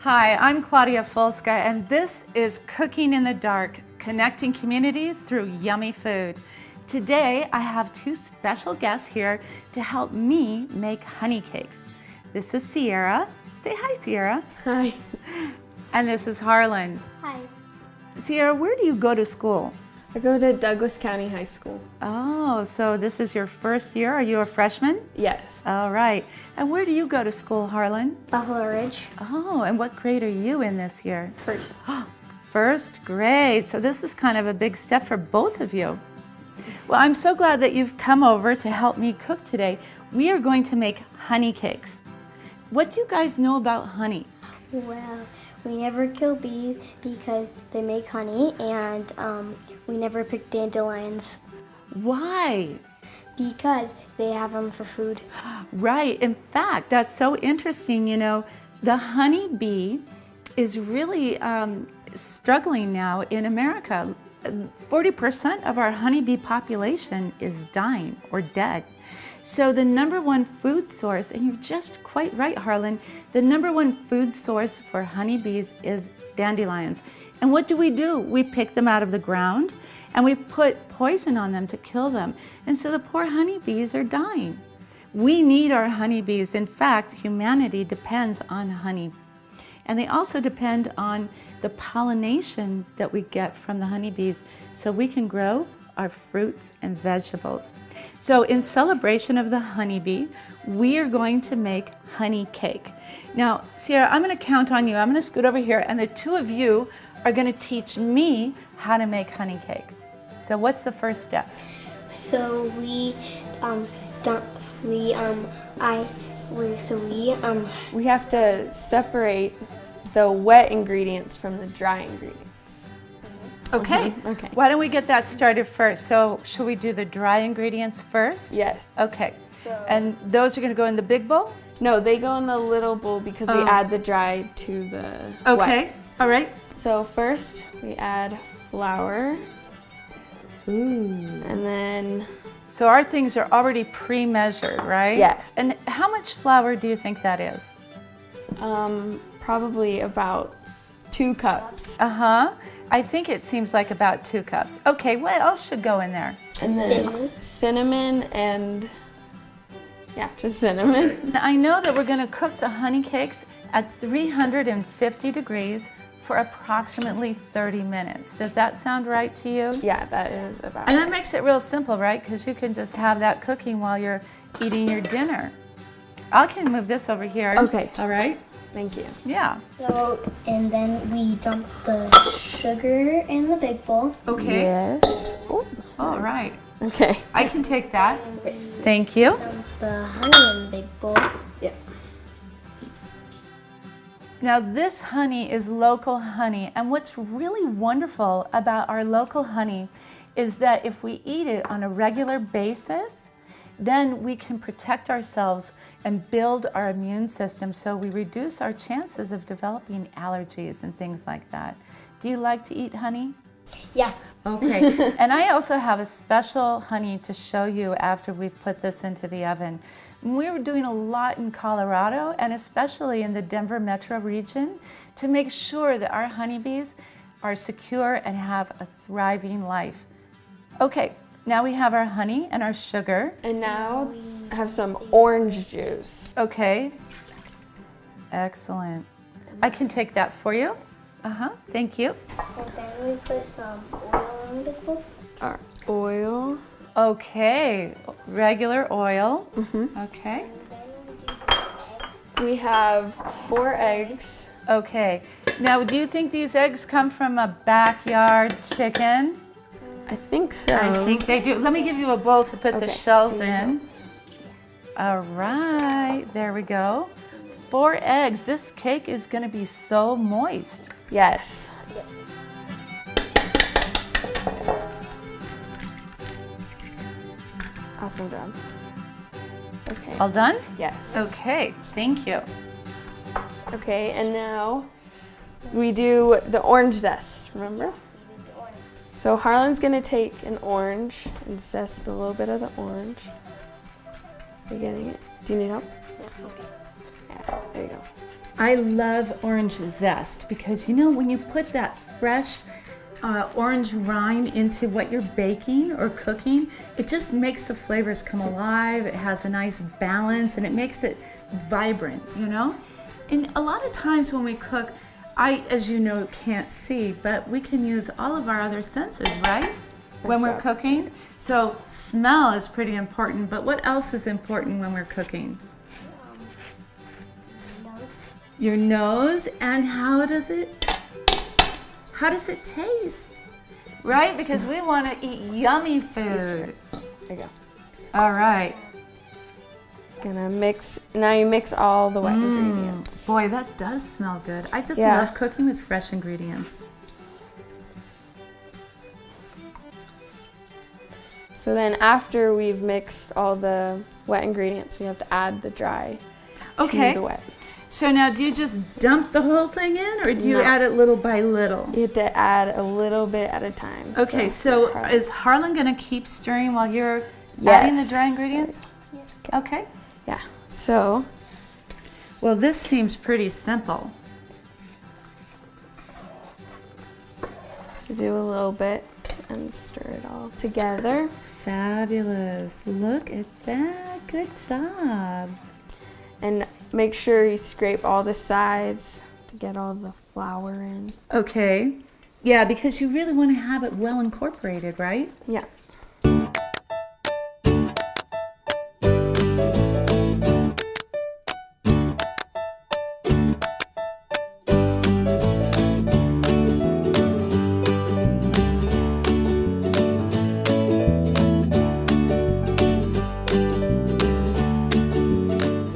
Hi, I'm Claudia Folska, and this is Cooking in the Dark, connecting communities through yummy food. Today, I have two special guests here to help me make honey cakes. This is Sierra. Say hi, Sierra. Hi. And this is Harlan. Hi. Sierra, where do you go to school? I go to Douglas County High School. Oh, so this is your first year? Are you a freshman? Yes. All right. And where do you go to school, Harlan? Buffalo Ridge. Oh, and what grade are you in this year? First. First grade. So this is kind of a big step for both of you. Well, I'm so glad that you've come over to help me cook today. We are going to make honey cakes. What do you guys know about honey? Well, we never kill bees because they make honey, and we never pick dandelions Why? because they have them for food. Right. In fact, that's so interesting. You know, the honey bee is really struggling now in America. 40% of our honeybee population is dying or dead. So the number one food source, and you're just quite right, Harlan, the number one food source for honeybees is dandelions. And what do? We pick them out of the ground and we put poison on them to kill them. And so the poor honeybees are dying. We need our honeybees. In fact, humanity depends on honey. And they also depend on the pollination that we get from the honeybees so we can grow our fruits and vegetables. So in celebration of the honeybee, we are going to make honey cake. Now, Sierra, I'm going to count on you. I'm going to scoot over here, and the two of you are going to teach me how to make honey cake. So what's the first step? So we We have to separate the wet ingredients from the dry ingredients. Okay. Okay. Why don't we get that started first? So should we do the dry ingredients first? Yes. Okay. So- And those are going to go in the big bowl? No, they go in the little bowl because we add the dry to the Okay. wet. All right. So first we add flour, Ooh. and then So our things are already pre-measured, right? Yes. And how much flour do you think that is? probably about 2 cups. Uh-huh. I think it seems like about 2 cups. Okay, what else should go in there? And then cinnamon and, yeah, just cinnamon. I know that we're going to cook the honey cakes at 350 degrees for approximately 30 minutes. Does that sound right to you? Yeah, that is about And right. that makes it real simple, right? Because you can just have that cooking while you're eating your dinner. I can move this over here. Okay. All right? Thank you. Yeah. So, and then we dump the sugar in the big bowl. Okay. Yes. Oh, All right. okay. I can take that. Thank you. Dump the honey in the big bowl. Yeah. Now this honey is local honey, and what's really wonderful about our local honey is that if we eat it on a regular basis, then we can protect ourselves and build our immune system so we reduce our chances of developing allergies and things like that. Do you like to eat honey? Yeah. Okay, and I also have a special honey to show you after we've put this into the oven. We're doing a lot in Colorado and especially in the Denver metro region to make sure that our honeybees are secure and have a thriving life. Okay, now we have our honey and our sugar. And now I have some orange juice. Okay, excellent. I can take that for you. Thank you. And then we put some oil in the big bowl. Our oil. Okay, regular oil. Okay. We have 4 eggs. Okay. Now, do you think these eggs come from a backyard chicken? I think so. I think they do. Let me give you a bowl to put the Okay. shells Do you in. All right, there we go. 4 eggs. This cake is going to be so moist. Yes. Awesome job. Okay. All done? Yes. Okay, thank you. Okay, and now we do the orange zest, remember? So Harlan's gonna take an orange and zest a little bit of the orange. Are you getting it? Do you need help? Yeah, okay. Yeah, there you go. I love orange zest because you know when you put that fresh orange rind into what you're baking or cooking, it just makes the flavors come alive. It has a nice balance and it makes it vibrant, you know? And a lot of times when we cook, I, as you know, can't see, but we can use all of our other senses, right? When we're cooking. So smell is pretty important, but what else is important when we're cooking? Nose. Your nose, and how does it taste? Right? Because we want to eat yummy food. There you go. All right. Gonna mix, now you mix all the wet ingredients. Boy, that does smell good. I just Yeah. love cooking with fresh ingredients. So then after we've mixed all the wet ingredients, we have to add the dry Okay. to the wet. So now do you just dump the whole thing in or do you No. add it little by little? You have to add a little bit at a time. Okay, so is Harlan going to keep stirring while you're Yes. adding the dry ingredients? Okay. Yeah, so Well, this seems pretty simple. you do a little bit and stir it all together. Fabulous. Look at that. Good job. And make sure you scrape all the sides to get all the flour in. Okay. Yeah, because you really want to have it well incorporated, right? Yeah.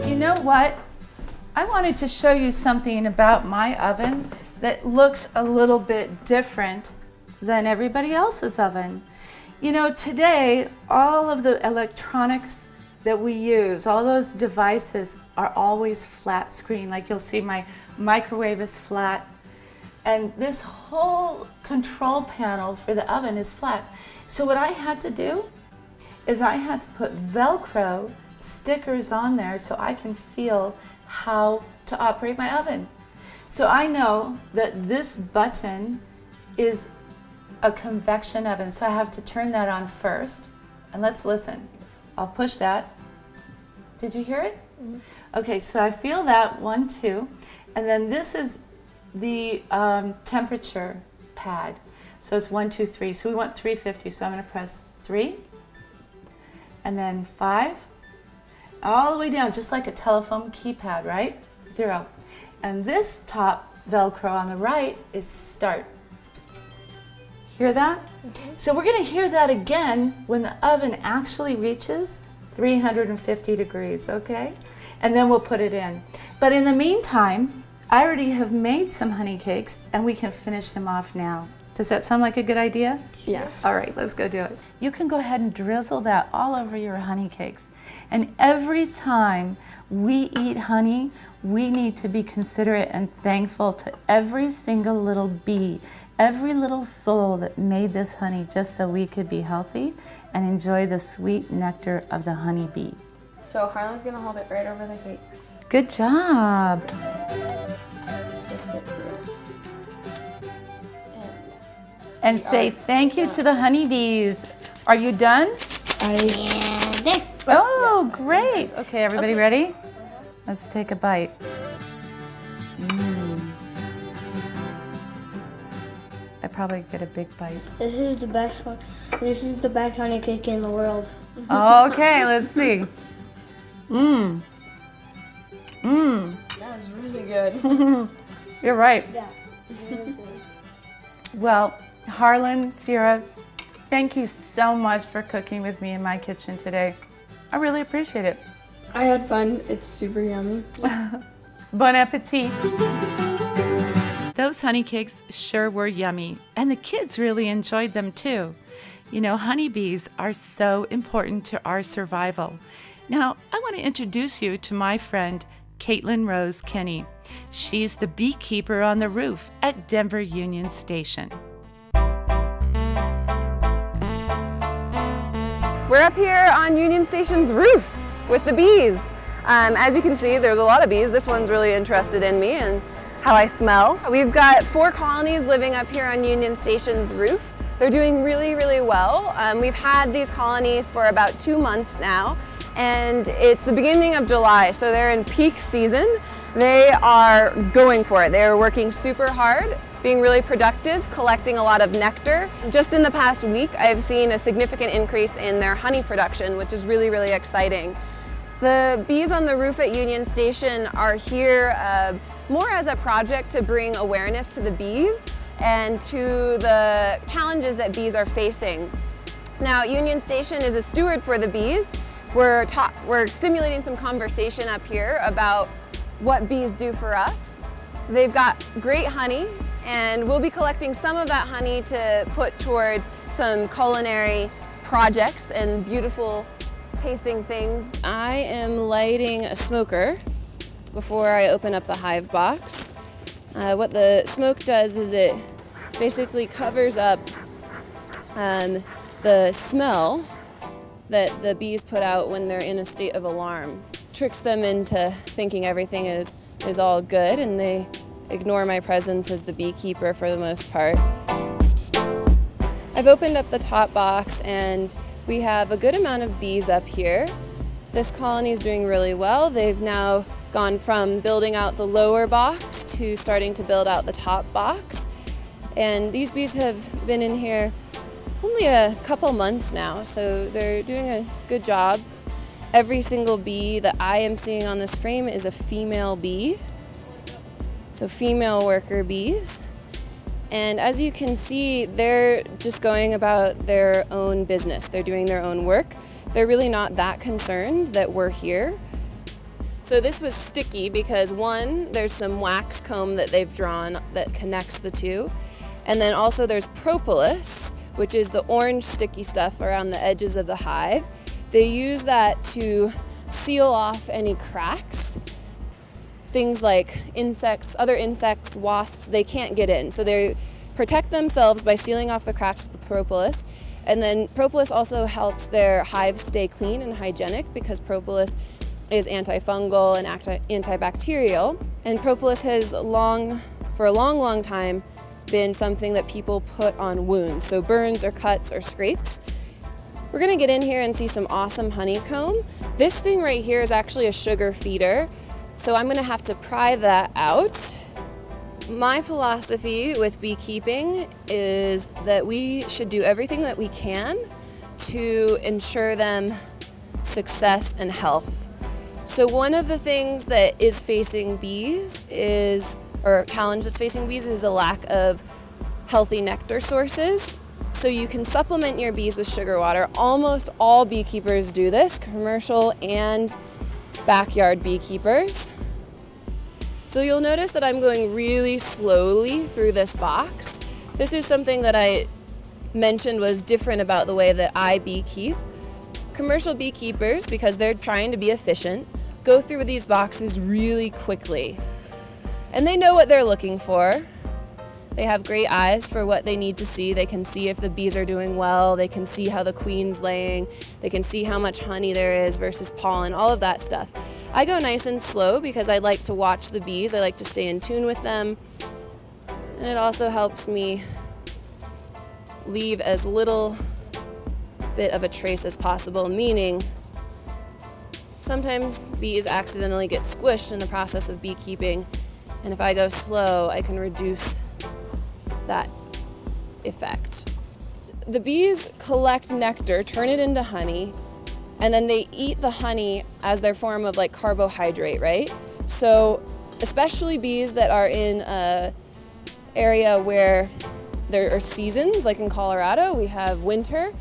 You know what? I wanted to show you something about my oven that looks a little bit different than everybody else's oven. You know, today, all of the electronics that we use, all those devices are always flat screen. Like you'll see my microwave is flat. And this whole control panel for the oven is flat. So what I had to do is I had to put Velcro stickers on there so I can feel how to operate my oven. So I know that this button is a convection oven, so I have to turn that on first. And let's listen. I'll push that. Did you hear it? Mm-hmm. Okay, so I feel that 1, 2, and then this is the temperature pad. So it's 1, 2, 3. So we want 350. So I'm going to press 3, and then 5, all the way down, just like a telephone keypad, right? 0. And this top Velcro on the right is start. Hear that? Mm-hmm. So we're going to hear that again when the oven actually reaches 350 degrees, okay? And then we'll put it in. But in the meantime, I already have made some honey cakes and we can finish them off now. Does that sound like a good idea? Yes. All right, let's go do it. You can go ahead and drizzle that all over your honey cakes. And every time we eat honey, we need to be considerate and thankful to every single little bee, every little soul that made this honey just so we could be healthy and enjoy the sweet nectar of the honey bee. So Harlan's gonna hold it right over the cakes. Good job. And say thank you to the honeybees. Are you done? Oh, great. Okay, everybody ready? Let's take a bite. I probably get a big bite. This is the best one. This is the best honey cake in the world. Okay, let's see. That was really good. You're right. Yeah. Well, Harlan, Sierra, thank you so much for cooking with me in my kitchen today. I really appreciate it. I had fun. It's super yummy. Bon appetit. Those honey cakes sure were yummy, and the kids really enjoyed them too. You know, honeybees are so important to our survival. Now, I want to introduce you to my friend, Caitlin Rose Kinney. She's the beekeeper on the roof at Denver Union Station. We're up here on Union Station's roof with the bees. As you can see, there's a lot of bees. This one's really interested in me and how I smell. We've got 4 colonies living up here on Union Station's roof. They're doing really, really well. We've had these colonies for about 2 months now, and it's the beginning of July, so they're in peak season. They are going for it. They're working super hard, being really productive, collecting a lot of nectar. Just in the past week, I've seen a significant increase in their honey production, which is really, really exciting. The bees on the roof at Union Station are here more as a project to bring awareness to the bees and to the challenges that bees are facing. Now, Union Station is a steward for the bees. We're stimulating some conversation up here about what bees do for us. They've got great honey, and we'll be collecting some of that honey to put towards some culinary projects and beautiful tasting things. I am lighting a smoker before I open up the hive box. What the smoke does is it basically covers up the smell that the bees put out when they're in a state of alarm. Tricks them into thinking everything is all good, and they ignore my presence as the beekeeper for the most part. I've opened up the top box and we have a good amount of bees up here. This colony is doing really well. They've now gone from building out the lower box to starting to build out the top box. And these bees have been in here only a couple months now, so they're doing a good job. Every single bee that I am seeing on this frame is a female bee, so female worker bees. And as you can see, they're just going about their own business. They're doing their own work. They're really not that concerned that we're here. So this was sticky because one, there's some wax comb that they've drawn that connects the two. And then also there's propolis, which is the orange sticky stuff around the edges of the hive. They use that to seal off any cracks. Things like insects, other insects, wasps, they can't get in. So they protect themselves by sealing off the cracks with the propolis. And then propolis also helps their hives stay clean and hygienic because propolis is antifungal and antibacterial. And propolis has for a long time, been something that people put on wounds, so burns or cuts or scrapes. We're gonna get in here and see some awesome honeycomb. This thing right here is actually a sugar feeder, so I'm gonna have to pry that out. My philosophy with beekeeping is that we should do everything that we can to ensure them success and health. So one of the things that is facing bees or challenge that's facing bees is a lack of healthy nectar sources. So you can supplement your bees with sugar water. Almost all beekeepers do this, commercial and backyard beekeepers. So you'll notice that I'm going really slowly through this box. This is something that I mentioned was different about the way that I beekeep. Commercial beekeepers, because they're trying to be efficient, go through these boxes really quickly. And they know what they're looking for. They have great eyes for what they need to see. They can see if the bees are doing well. They can see how the queen's laying. They can see how much honey there is versus pollen, all of that stuff. I go nice and slow because I like to watch the bees. I like to stay in tune with them. And it also helps me leave as little bit of a trace as possible, meaning sometimes bees accidentally get squished in the process of beekeeping. And if I go slow, I can reduce that effect. The bees collect nectar, turn it into honey, and then they eat the honey as their form of like carbohydrate, right? So especially bees that are in an area where there are seasons, like in Colorado, we have winter.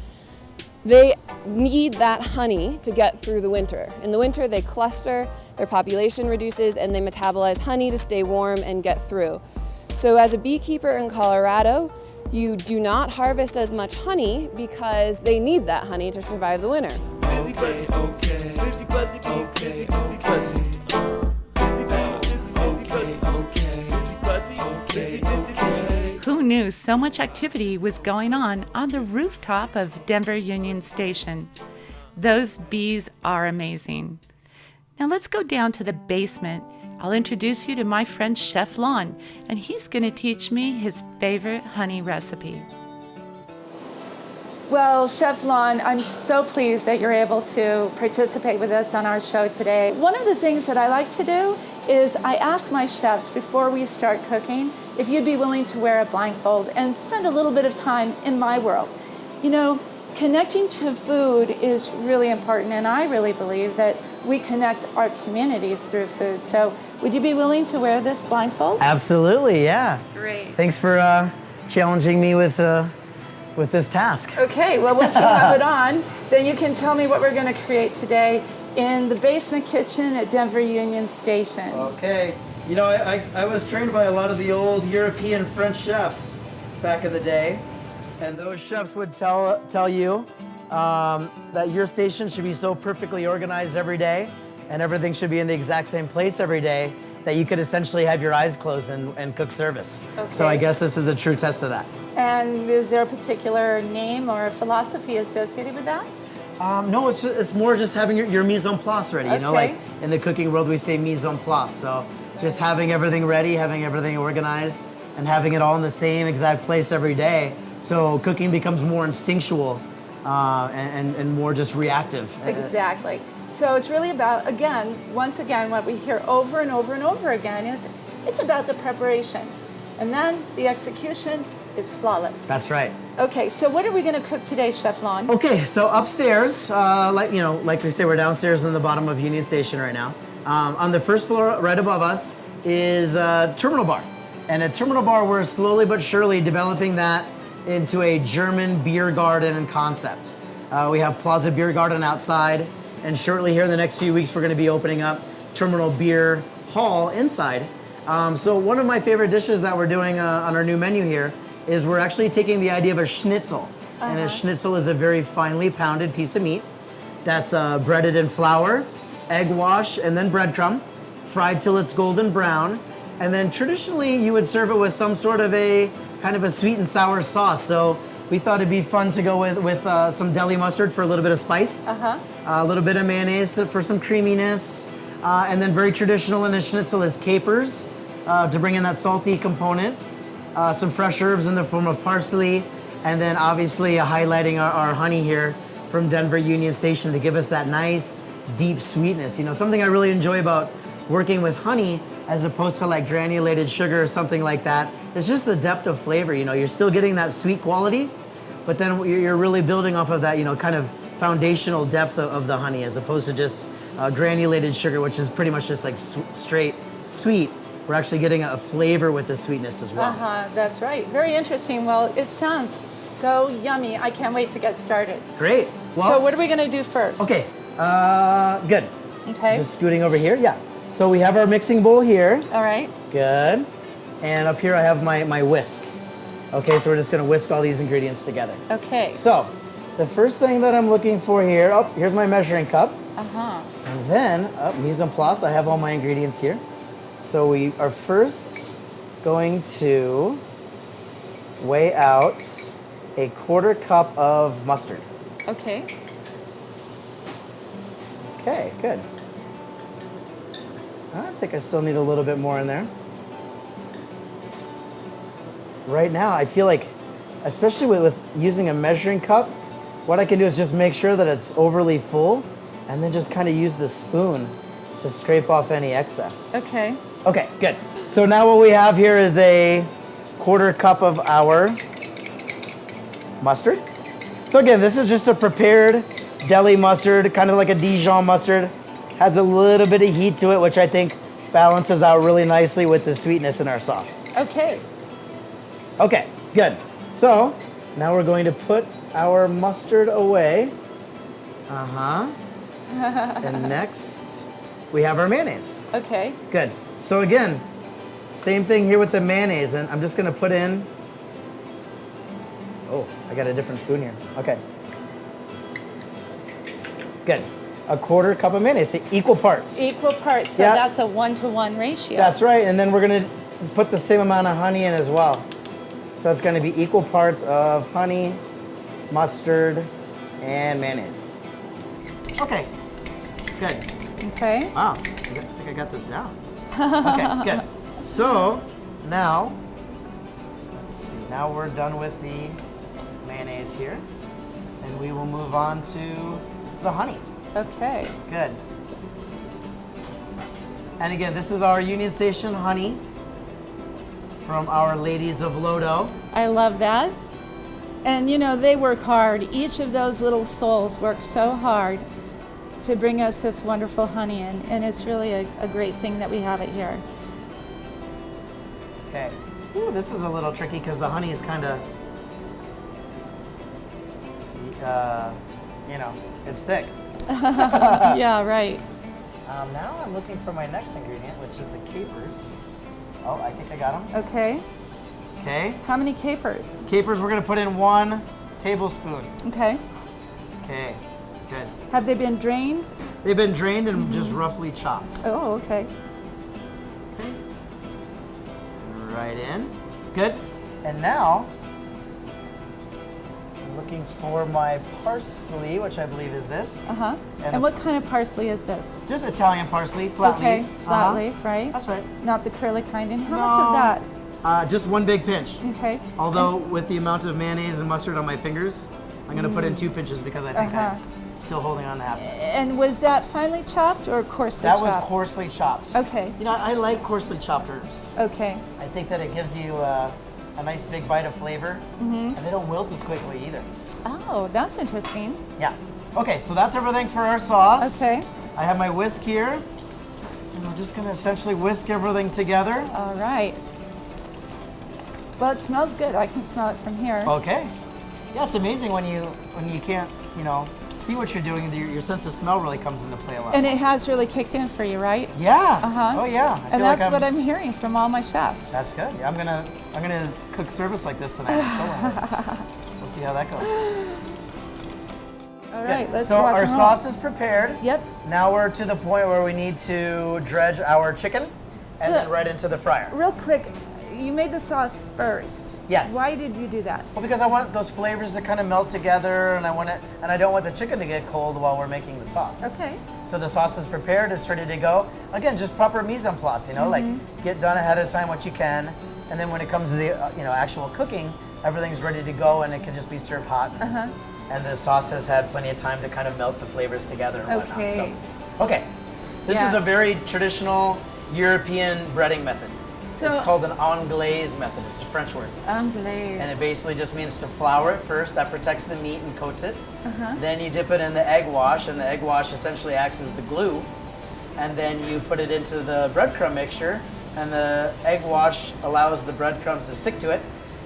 They need that honey to get through the winter. In the winter, they cluster, their population reduces, and they metabolize honey to stay warm and get through. So as a beekeeper in Colorado, you do not harvest as much honey because they need that honey to survive the winter. Who knew so much activity was going on the rooftop of Denver Union Station? Those bees are amazing. Now let's go down to the basement. I'll introduce you to my friend Chef Lon, and he's going to teach me his favorite honey recipe. Well, Chef Lon, I'm so pleased that you're able to participate with us on our show today. One of the things that I like to do is I ask my chefs before we start cooking if you'd be willing to wear a blindfold and spend a little bit of time in my world. You know, connecting to food is really important, and I really believe that we connect our communities through food. So would you be willing to wear this blindfold? Absolutely, yeah. Great. Thanks for challenging me with this task. Okay, well, once you have it on, then you can tell me what we're going to create today in the basement kitchen at Denver Union Station. Okay. You know, I was trained by a lot of the old European French chefs back in the day, and those chefs would tell you that your station should be so perfectly organized every day, and everything should be in the exact same place every day, that you could essentially have your eyes closed and cook service. Okay. So I guess this is a true test of that. And is there a particular name or philosophy associated with that? No, it's more just having your mise en place ready. You know, Okay. like in the cooking world, we say mise en place. So just having everything ready, having everything organized, and having it all in the same exact place every day. So cooking becomes more instinctual and more just reactive. Exactly. So it's really about, once again, what we hear over and over and over again is it's about the preparation. And then the execution is flawless. That's right. Okay, so what are we going to cook today, Chef Lon? Okay, so upstairs, like we say, we're downstairs in the bottom of Union Station right now. On the first floor, right above us, is a terminal bar. And at terminal bar, we're slowly but surely developing that into a German beer garden concept. We have Plaza Beer Garden outside, and shortly here in the next few weeks, we're going to be opening up Terminal Beer Hall inside. So one of my favorite dishes that we're doing on our new menu here is we're actually taking the idea of a schnitzel. And a schnitzel is a very finely pounded piece of meat that's breaded in flour, egg wash, and then breadcrumb, fried till it's golden brown. And then traditionally you would serve it with some sort of a kind of a sweet and sour sauce. So we thought it'd be fun to go with some deli mustard for a little bit of spice, a little bit of mayonnaise for some creaminess, and then very traditional in a schnitzel is capers to bring in that salty component, some fresh herbs in the form of parsley, and then obviously highlighting our honey here from Denver Union Station to give us that nice deep sweetness. You know, something I really enjoy about working with honey as opposed to like granulated sugar or something like that, it's just the depth of flavor. You know, you're still getting that sweet quality, but then you're really building off of that, you know, kind of foundational depth of the honey as opposed to just granulated sugar, which is pretty much just like straight sweet. We're actually getting a flavor with the sweetness as well. That's right. Very interesting. Well, it sounds so yummy. I can't wait to get started. Great. Well, So what are we going to do first? okay, good. Okay. Just scooting over here, yeah. So we have our mixing bowl here. All right. Good. And up here I have my whisk. Okay, so we're just gonna whisk all these ingredients together. Okay. So, the first thing that I'm looking for here, here's my measuring cup. And then, mise en place, I have all my ingredients here. So we are first going to weigh out a 1/4 cup of mustard. Okay. Okay, good. I think I still need a little bit more in there. Right now, I feel like, especially with using a measuring cup, what I can do is just make sure that it's overly full and then just kind of use the spoon to scrape off any excess. Okay. Okay, good. So now what we have here is a 1/4 cup of our mustard. So again, this is just a prepared deli mustard, kind of like a Dijon mustard. Has a little bit of heat to it, which I think balances out really nicely with the sweetness in our sauce. Okay. Okay, good. So now we're going to put our mustard away. And next, we have our mayonnaise. Okay. Good. So again, same thing here with the mayonnaise, and I'm just gonna put in, oh, I got a different spoon here. Okay. Good. A 1/4 cup of mayonnaise, so equal parts. Equal parts. So Yeah. that's a 1-to-1 ratio. That's right, and then we're gonna put the same amount of honey in as well. So it's gonna be equal parts of honey, mustard, and mayonnaise. Okay, good. Okay. Wow, I think I got this down. Okay, good. So now, let's see. Now we're done with the mayonnaise here, and we will move on to the honey. Okay. Good. And again, this is our Union Station honey from our ladies of Lodo. I love that. And you know, they work hard. Each of those little souls work so hard to bring us this wonderful honey, and it's really a great thing that we have it here. Okay. Ooh, this is a little tricky because the honey is kind of, you know, it's thick. Yeah, right. Now I'm looking for my next ingredient, which is the capers. Oh, I think I got them. Okay. Okay. How many capers? Capers, we're gonna put in 1 tablespoon. Okay. Okay, good. Have they been drained? They've been drained and just roughly chopped. Oh, okay. Okay. Right in. Good. And now, I'm looking for my parsley, which I believe is this. Uh-huh. And And what kind of parsley is this? Just Italian parsley, flat Okay, leaf. flat leaf, right? That's right. Not the curly kind. And how much No. of that? Just 1 big pinch. Okay. Although with the amount of mayonnaise and mustard on my fingers, I'm gonna put in 2 pinches because I think I'm still holding on to half. And was that finely chopped or coarsely That chopped? was coarsely chopped. Okay. You know, I like coarsely chopped herbs. Okay. I think that it gives you a nice big bite of flavor, and they don't wilt as quickly either. Oh, that's interesting. Yeah. Okay, so that's everything for our sauce. Okay. I have my whisk here, and we're just gonna essentially whisk everything together. All right. Well, it smells good. I can smell it from here. Okay. Yeah, it's amazing when you can't, you know, see what you're doing. Your sense of smell really comes into play a lot. And it has really kicked in for you, right? Yeah. Uh-huh. Oh yeah. I And feel that's like what I'm hearing from all my chefs. That's good. Yeah, I'm gonna cook service like this tonight. We'll see how that goes. All right, let's So rock our and roll. sauce is prepared. Yep. Now we're to the point where we need to dredge our chicken and So- then right into the fryer. Real quick, you made the sauce first. Yes. Why did you do that? Well, because I want those flavors to kind of melt together, and I don't want the chicken to get cold while we're making the sauce. Okay. So the sauce is prepared, it's ready to go. Again, just proper mise en place, you know, like get done ahead of time what you can, and then when it comes to the actual cooking, everything's ready to go and it can just be served hot. And the sauce has had plenty of time to kind of melt the flavors together and whatnot. Okay. So, okay. This is Yeah. a very traditional European breading method. So- it's called an anglaise method. It's a French word. Anglaise. And it basically just means to flour it first. That protects the meat and coats it. Then you dip it in the egg wash, and the egg wash essentially acts as the glue. And then you put it into the breadcrumb mixture, and the egg wash allows the breadcrumbs to stick to it.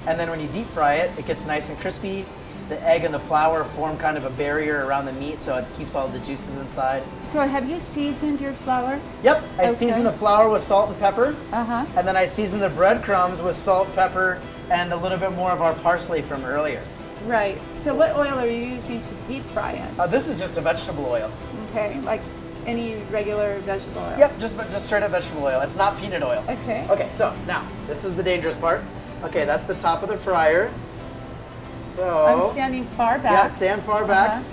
And then when you deep fry it, it gets nice and crispy. The egg and the flour form kind of a barrier around the meat, so it keeps all the juices inside. So have you seasoned your flour? Yep, I Okay. season the flour with salt and pepper. Uh-huh. And then I season the breadcrumbs with salt, pepper, and a little bit more of our parsley from earlier. Right. So what oil are you using to deep fry in? This is just a vegetable oil. Okay, like any regular vegetable oil? Yep, just straight up vegetable oil. It's not peanut oil. Okay. Okay, so now, this is the dangerous part. Okay, that's the top of the fryer. So... I'm standing far back. Yeah, stand far back. Uh-huh.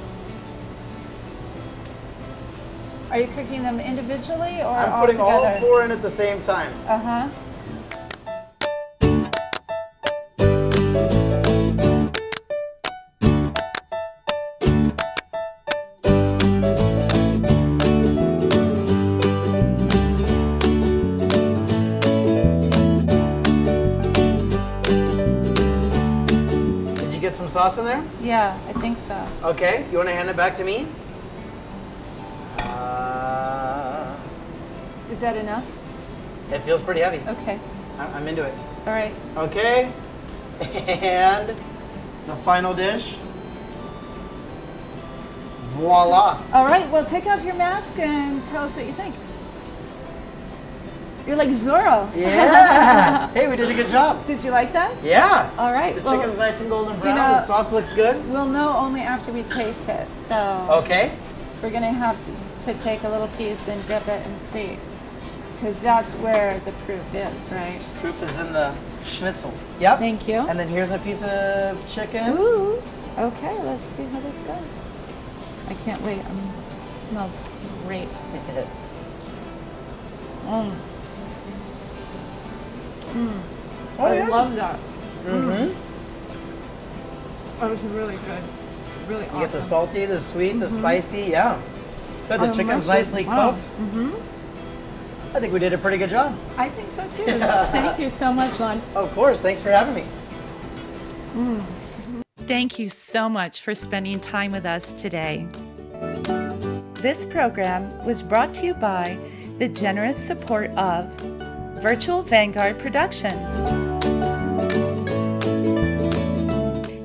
Are you cooking them individually or I'm all putting all together? 4 in at the same time. Uh-huh. Did you get some sauce in there? Yeah, I think so. Okay, you want to hand it back to me? Is that enough? It feels pretty heavy. Okay. I'm into it. All right. Okay, and the final dish. Voila. All right, well, take off your mask and tell us what you think. You're like Zorro. Yeah. Hey, we did a good job. Did you like that? Yeah. All right. The well, chicken's nice and golden brown. know- The sauce looks good. we'll know only after we taste it. So Okay. we're going to have to take a little piece and dip it and see. Because that's where the proof is, right? Proof is in the schnitzel. Yep. Thank you. And then here's a piece of chicken. Ooh. Okay, let's see how this goes. I can't wait. I'm smells great. Oh, yeah. I love that. Mm-hmm. That was really good. Really awesome. You get the salty, the sweet, the spicy, yeah. Good, the chicken's nicely cooked. I think we did a pretty good job. I think so too. Thank you so much, Lon. Of course, thanks for having me. Thank you so much for spending time with us today. This program was brought to you by the generous support of Virtual Vanguard Productions.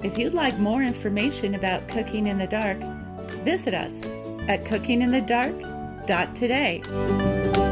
If you'd like more information about Cooking in the Dark, visit us at cookinginthedark.today.